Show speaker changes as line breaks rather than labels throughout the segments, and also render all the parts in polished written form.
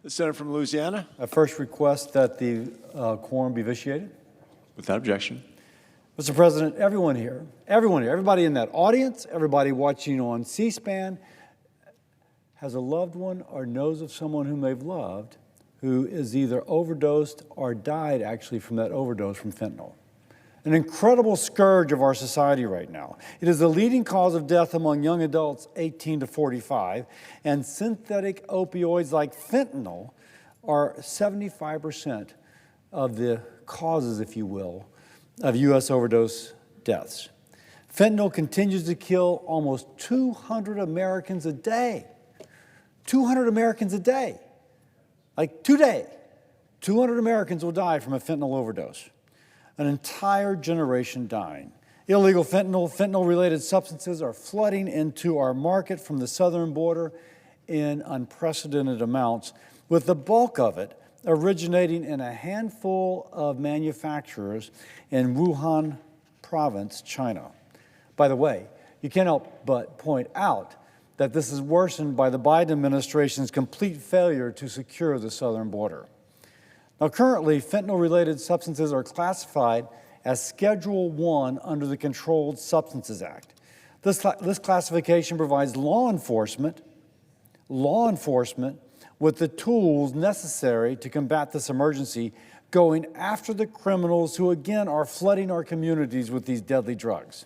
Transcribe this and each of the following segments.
The senator from Louisiana.
I first request that the quorum be vitiated.
Without objection.
Mr. President, everyone here, everybody in that audience, everybody watching on C-SPAN has a loved one or knows of someone whom they've loved who is either overdosed or died actually from that overdose from fentanyl. An incredible scourge of our society right now. It is the leading cause of death among young adults 18 to 45, and synthetic opioids like fentanyl are 75% of the causes, if you will, of U.S. overdose deaths. Fentanyl continues to kill almost 200 Americans a day. 200 Americans a day. Like today, 200 Americans will die from a fentanyl overdose. An entire generation dying. Illegal fentanyl-related substances are flooding into our market from the southern border in unprecedented amounts, with the bulk of it originating in a handful of manufacturers in Wuhan province, China. By the way, you can't help but point out that this is worsened by the Biden administration's complete failure to secure the southern border. Now, currently, fentanyl-related substances are classified as Schedule 1 under the Controlled Substances Act. This classification provides law enforcement with the tools necessary to combat this emergency, going after the criminals who, again, are flooding our communities with these deadly drugs.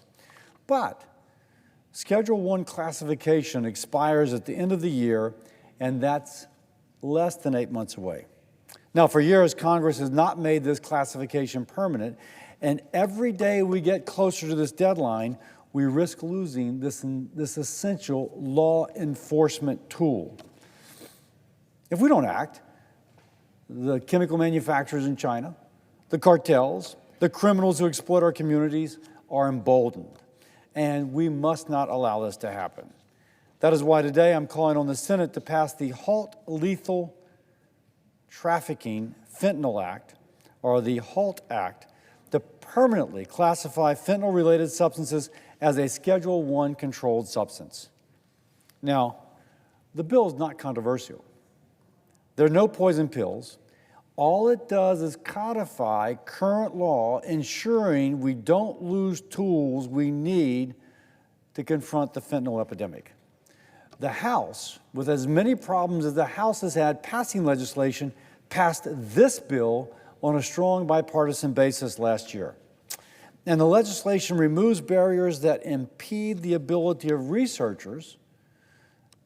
But Schedule 1 classification expires at the end of the year, and that's less than 8 months away. Now, for years, Congress has not made this classification permanent, and every day we get closer to this deadline, we risk losing this essential law enforcement tool. If we don't act, the chemical manufacturers in China, the cartels, the criminals who exploit our communities are emboldened, and we must not allow this to happen. That is why today I'm calling on the Senate to pass the HALT Lethal Trafficking Fentanyl Act, or the HALT Act, to permanently classify fentanyl-related substances as a Schedule 1 controlled substance. Now, the bill is not controversial. There are no poison pills. All it does is codify current law, ensuring we don't lose tools we need to confront the fentanyl epidemic. The House, with as many problems as the House has had passing legislation, passed this bill on a strong bipartisan basis last year. And the legislation removes barriers that impede the ability of researchers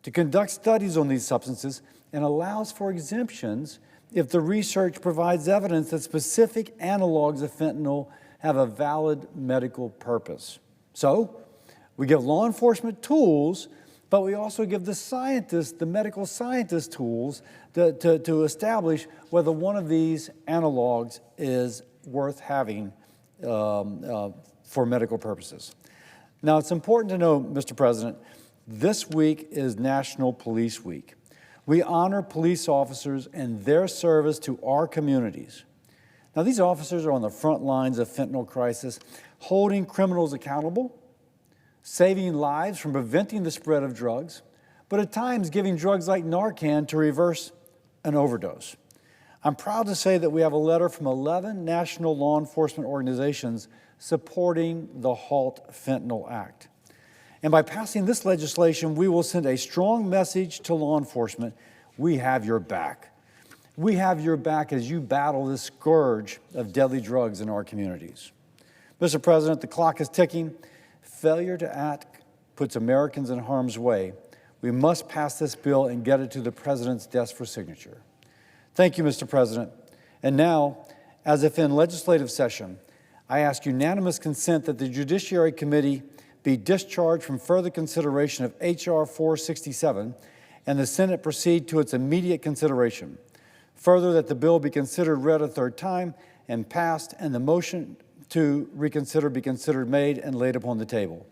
to conduct studies on these substances and allows for exemptions if the research provides evidence that specific analogs of fentanyl have a valid medical purpose. So, we give law enforcement tools, but we also give the scientists, the medical scientists, tools to establish whether one of these analogs is worth having for medical purposes. Now, it's important to know, Mr. President, this week is National Police Week. We honor police officers and their service to our communities. Now, these officers are on the front lines of fentanyl crisis, holding criminals accountable, saving lives from preventing the spread of drugs, but at times giving drugs like Narcan to reverse an overdose. I'm proud to say that we have a letter from 11 national law enforcement organizations supporting the HALT Fentanyl Act. And by passing this legislation, we will send a strong message to law enforcement: we have your back. We have your back as you battle this scourge of deadly drugs in our communities. Mr. President, the clock is ticking. Failure to act puts Americans in harm's way. We must pass this bill and get it to the President's desk for signature. Thank you, Mr. President. And now, as if in legislative session, I ask unanimous consent that the Judiciary Committee be discharged from further consideration of H.R. 467 and the Senate proceed to its immediate consideration. Further, that the bill be considered read a third time and passed, and the motion to reconsider be considered made and laid upon the table.